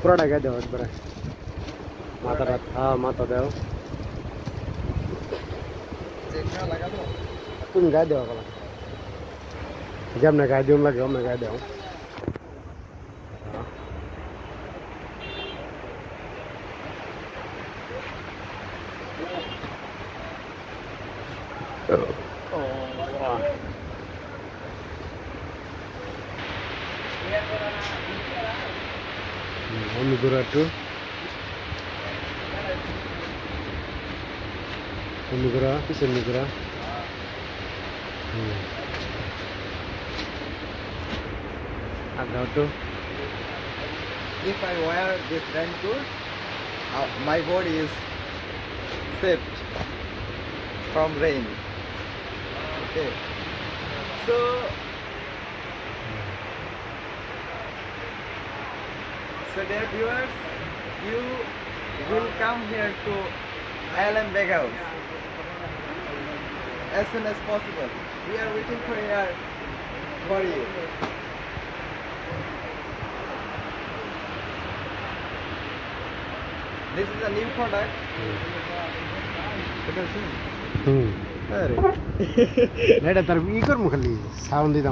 পুরোটা গায়ে দাও একবারে মাথাটা হ্যাঁ মাথা দাও তুমি গায়ে দেওয়া বলা যেমন গায়ে দিও লাগে অমনে গায়ে দাও Onugura tu, Onugura, this Onugura. Ada tu. If I wear this raincoat, my body is saved from rain. Okay. So dear viewers, you will come here to ILM Bag House as soon as possible. We are waiting for you. This is a new product. Ada terus ikut mukli, sound itu.